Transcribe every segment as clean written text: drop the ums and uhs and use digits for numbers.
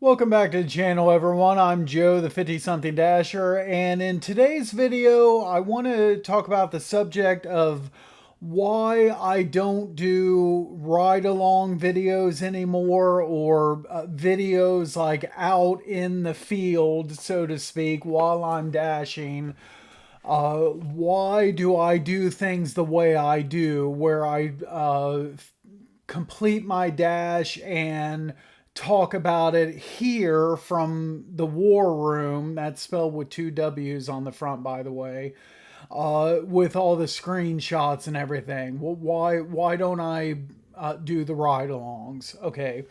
Welcome back to the channel, everyone. I'm Joe, the 50-something Dasher, and in today's video, I want to talk about the subject of why I don't do ride-along videos anymore, or videos like out in the field, so to speak, while I'm dashing. Why do I do things the way I do, where I complete my dash and talk about it here from the war room. That's spelled with two W's on the front, by the way. With all the screenshots and everything. Well, why don't I do the ride-alongs? Okay.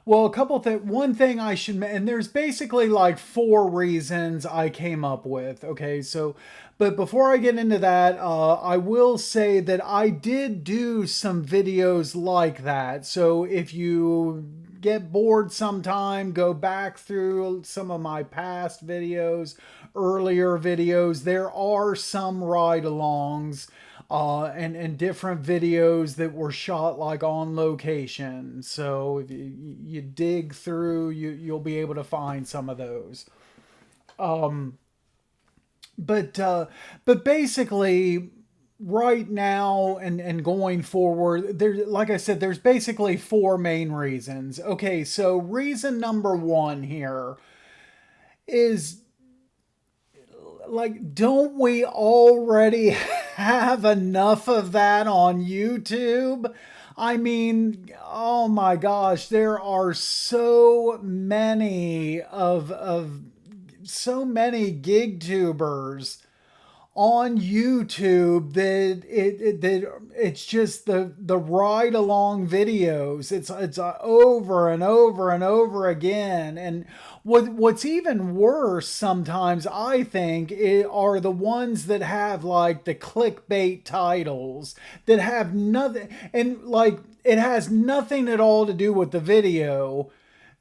Well, a couple things. One thing I should, and there's basically like four reasons I came up with. Okay, so, but before I get into that, I will say that I did do some videos like that. So if you get bored sometime, go back through some of my past videos, earlier videos. There are some ride-alongs and different videos that were shot like on location. So if you dig through, you'll be able to find some of those. But basically, right now and going forward, there, like I said, there's basically four main reasons. Okay, so reason number one here is, like, don't we already have enough of that on YouTube? I mean, oh my gosh, there are so many of so many gig tubers on YouTube that it's just the ride along videos. It's over and over and over again. And what's even worse sometimes, I think, are the ones that have like the clickbait titles that have nothing, and like it has nothing at all to do with the video.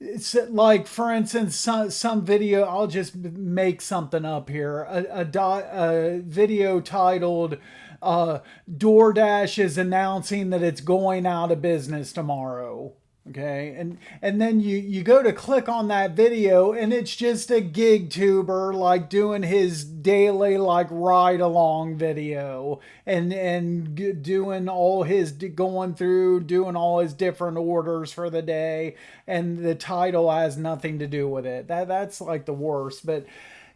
It's like, for instance, some video, I'll just make something up here. A video titled, DoorDash is announcing that it's going out of business tomorrow. Okay, and then you go to click on that video, and it's just a gig tuber like doing his daily like ride along video, and doing all his, going through doing all his different orders for the day, and the title has nothing to do with it. That's like the worst. But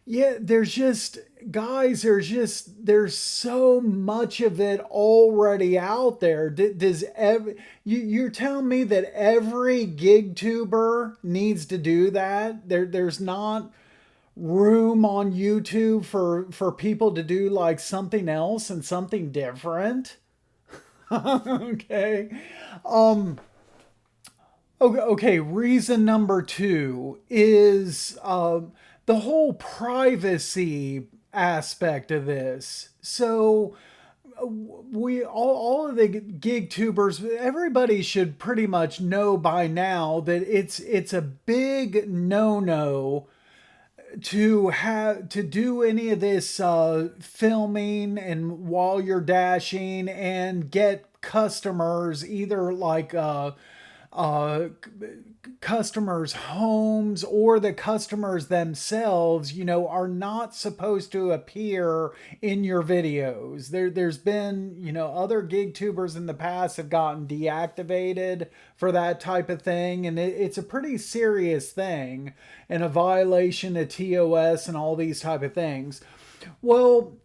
yeah, there's just, guys, there's so much of it already out there. Does you're telling me that every gig tuber needs to do that? There's not room on YouTube for people to do like something else and something different? Okay. Um okay, reason number two is the whole privacy aspect of this. So we all of the gig tubers, everybody should pretty much know by now that it's a big no-no to have to do any of this filming and while you're dashing and get customers, either like uh, customers' homes or the customers themselves, are not supposed to appear in your videos. There's been, other gig tubers in the past have gotten deactivated for that type of thing, and it's a pretty serious thing and a violation of TOS and all these type of things. Well,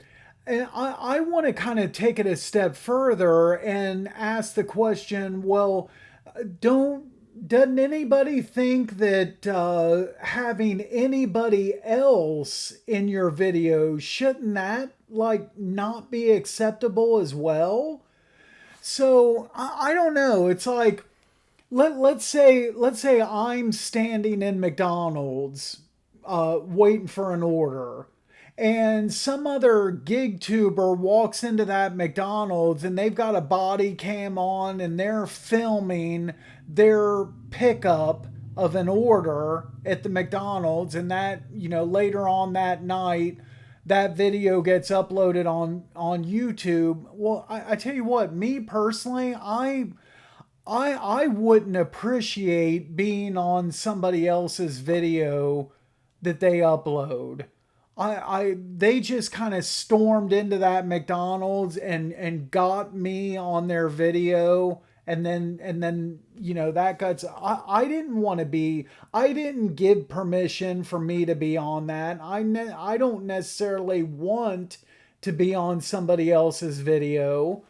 and I want to kind of take it a step further and ask the question, well, don't doesn't anybody think that having anybody else in your video, shouldn't that like not be acceptable as well? So I don't know. It's like, let's say I'm standing in McDonald's waiting for an order, and some other gig tuber walks into that McDonald's and they've got a body cam on and they're filming their pickup of an order at the McDonald's, and that, later on that night that video gets uploaded on YouTube. Well, I tell you what, me personally, I wouldn't appreciate being on somebody else's video that they upload. They just kind of stormed into that McDonald's and got me on their video, and then that guts. I didn't want to be. I didn't give permission for me to be on that. I don't necessarily want to be on somebody else's video.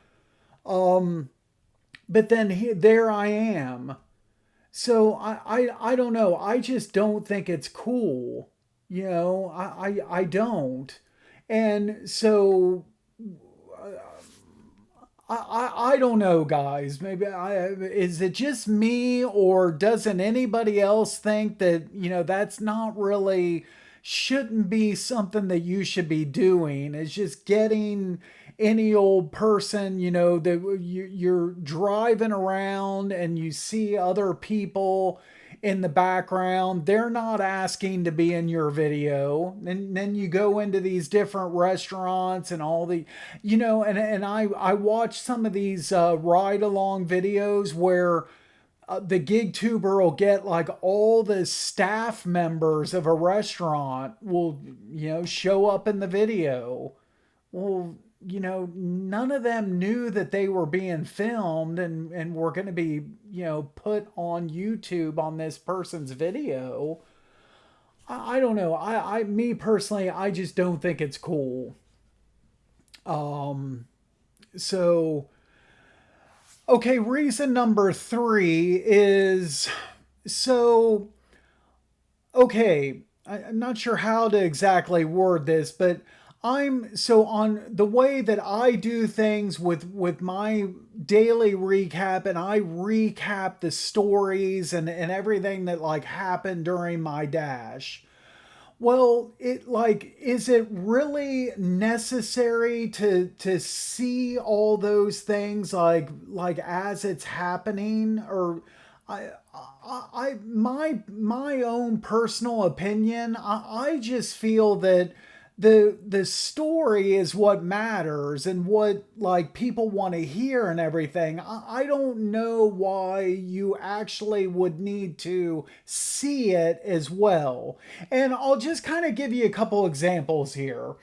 But then there I am. So I don't know. I just don't think it's cool. I don't. And so I don't know, guys. Maybe is it just me, or doesn't anybody else think that, that's not really, shouldn't be something that you should be doing? It's just getting any old person, that you're driving around and you see other people in the background. They're not asking to be in your video. And then you go into these different restaurants and all the, and I watch some of these ride along videos where the gig tuber will get like all the staff members of a restaurant will, show up in the video. Well, none of them knew that they were being filmed and were going to be, put on YouTube on this person's video. I don't know. Me personally, I just don't think it's cool. So, okay, reason number 3 is so, okay, I'm not sure how to exactly word this, but I'm so on the way that I do things with my daily recap, and I recap the stories and everything that like happened during my dash. Well, it like, is it really necessary to see all those things like as it's happening? Or my own personal opinion, I just feel that the story is what matters and what like people want to hear and everything. I don't know why you actually would need to see it as well. And I'll just kind of give you a couple examples here.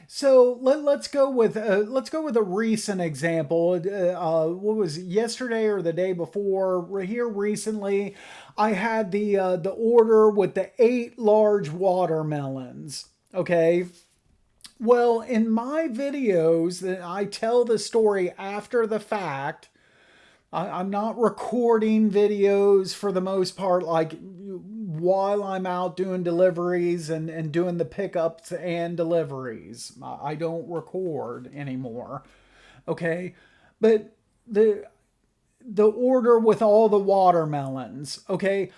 So let's go with a recent example. What was it, yesterday or the day before? Here recently, I had the order with the 8 large watermelons. Okay. Well, in my videos, that I tell the story after the fact. I'm not recording videos for the most part, like while I'm out doing deliveries and doing the pickups and deliveries. I don't record anymore. Okay. But the order with all the watermelons, okay,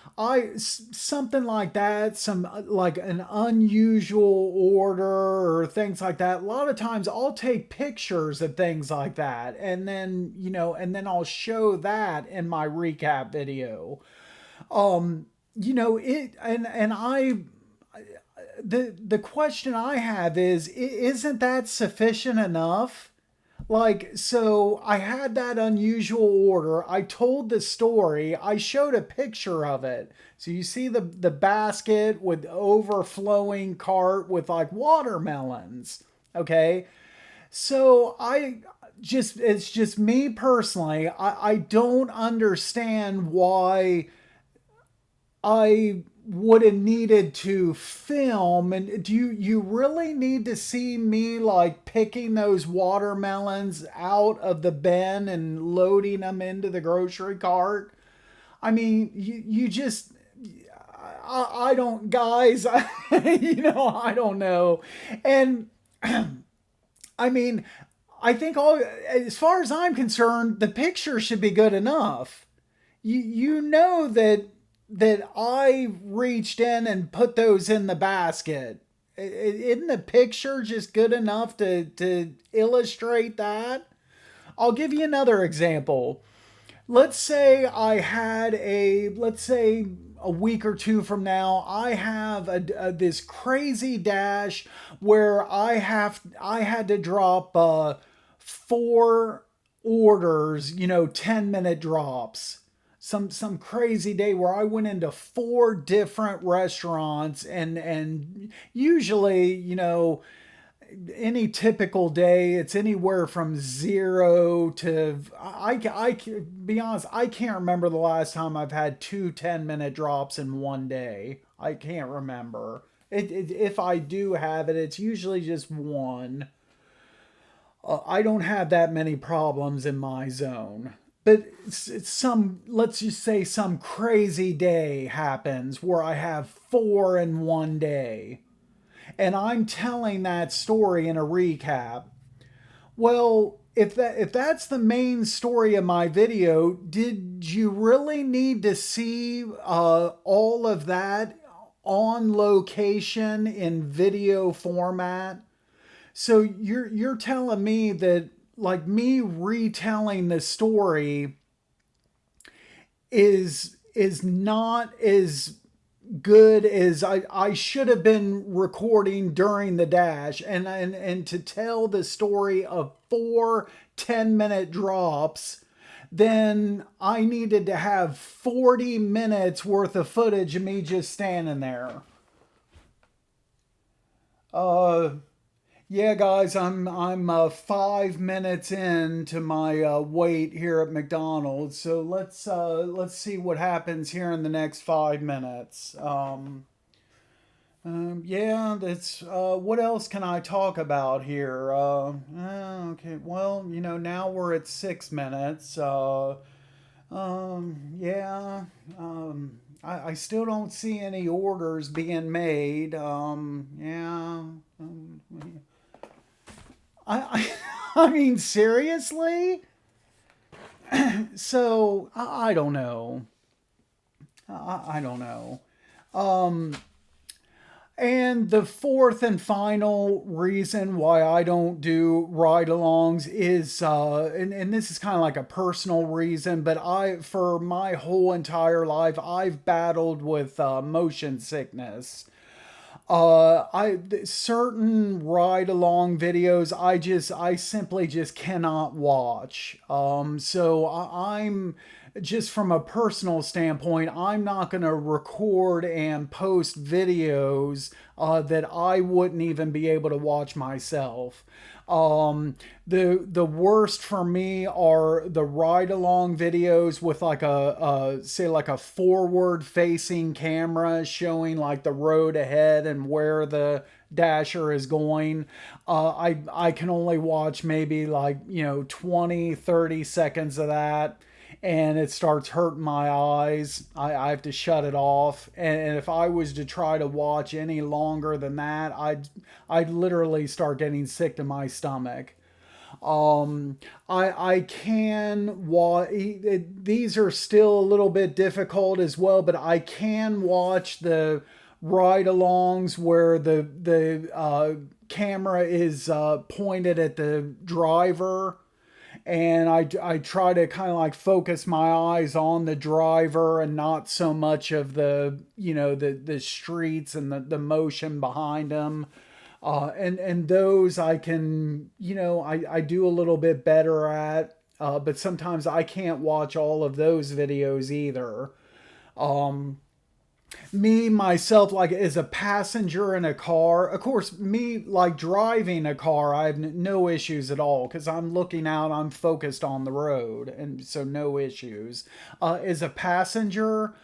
something like that, some like an unusual order or things like that. A lot of times I'll take pictures of things like that, and then I'll show that in my recap video. It and I the question I have is, isn't that sufficient enough? Like, so I had that unusual order. I told the story. I showed a picture of it. So you see the basket with overflowing cart with like watermelons. Okay. So it's just me personally. I don't understand why I would have needed to film. And do you really need to see me like picking those watermelons out of the bin and loading them into the grocery cart? I mean, you just, I don't, guys. I don't know. And I mean, I think as far as I'm concerned, the picture should be good enough. You know that I reached in and put those in the basket. Isn't the picture just good enough to illustrate that? I'll give you another example. Let's say a week or two from now, I have this crazy dash where I had to drop 4 orders, 10-minute drops. some crazy day where I went into 4 different restaurants, and usually, any typical day, it's anywhere from 0 to I be honest, I can't remember the last time I've had 2 10-minute drops in one day. I can't remember. If I do have it, it's usually just one. I don't have that many problems in my zone. But it's some, let's just say some crazy day happens where I have 4 in one day. And I'm telling that story in a recap. Well, if that's the main story of my video, did you really need to see all of that on location in video format? So you're telling me that, like, me retelling the story is not as good as I should have been recording during the dash, and to tell the story of 4 10-minute drops, then I needed to have 40 minutes worth of footage of me just standing there. Uh, Yeah, guys, I'm 5 minutes into my wait here at McDonald's, so let's see what happens here in the next 5 minutes. Yeah, that's what else can I talk about here? Okay, well, now we're at 6 minutes. Yeah, I still don't see any orders being made. Yeah. Um, I mean, seriously? So, I don't know. I don't know. Um, and the fourth and final reason why I don't do ride alongs is, and this is kind of like a personal reason, but for my whole entire life, I've battled with motion sickness. Certain ride along videos I simply just cannot watch. So I'm just, from a personal standpoint, I'm not going to record and post videos that I wouldn't even be able to watch myself. The worst for me are the ride along videos with like a say like a forward facing camera showing like the road ahead and where the dasher is going. I can only watch maybe, like, 20 30 seconds of that, and it starts hurting my eyes. I have to shut it off. And if I was to try to watch any longer than that, I'd literally start getting sick to my stomach. I can watch. These are still a little bit difficult as well, but I can watch the ride-alongs where the camera is pointed at the driver, and I try to kind of like focus my eyes on the driver and not so much of the streets and the motion behind them. And those I can, I do a little bit better at, but sometimes I can't watch all of those videos either. Um, Me myself, like, as a passenger in a car, of course, me like driving a car, I have no issues at all because I'm looking out, I'm focused on the road, and so no issues. As a passenger,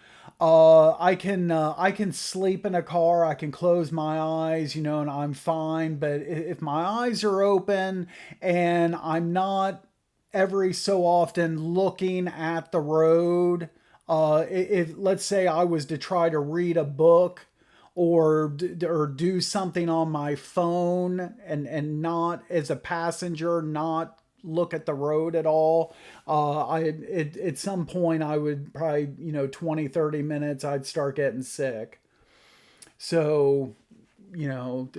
I can sleep in a car, I can close my eyes, and I'm fine. But if my eyes are open and I'm not every so often looking at the road, if, let's say, I was to try to read a book or do something on my phone, and not as a passenger, not look at the road at all, at some point I would probably, 20 30 minutes, I'd start getting sick. So, you know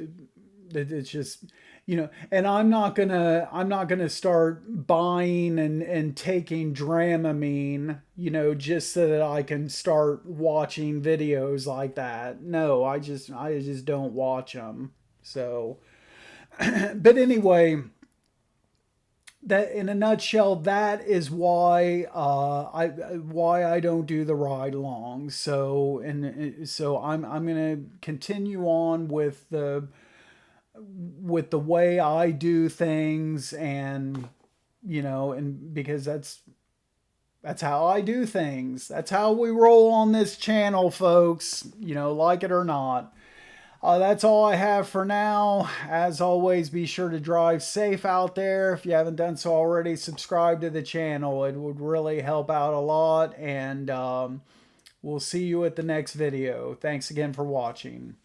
it's just, and I'm not gonna start buying and taking Dramamine, just so that I can start watching videos like that. No, I just don't watch them. So but anyway, that in a nutshell, that is why why I don't do the ride along. So so I'm gonna continue on with the way I do things, and and because that's how I do things. That's how we roll on this channel, folks. Like it or not. That's all I have for now. As always, be sure to drive safe out there. If you haven't done so already, subscribe to the channel. It would really help out a lot. And we'll see you at the next video. Thanks again for watching.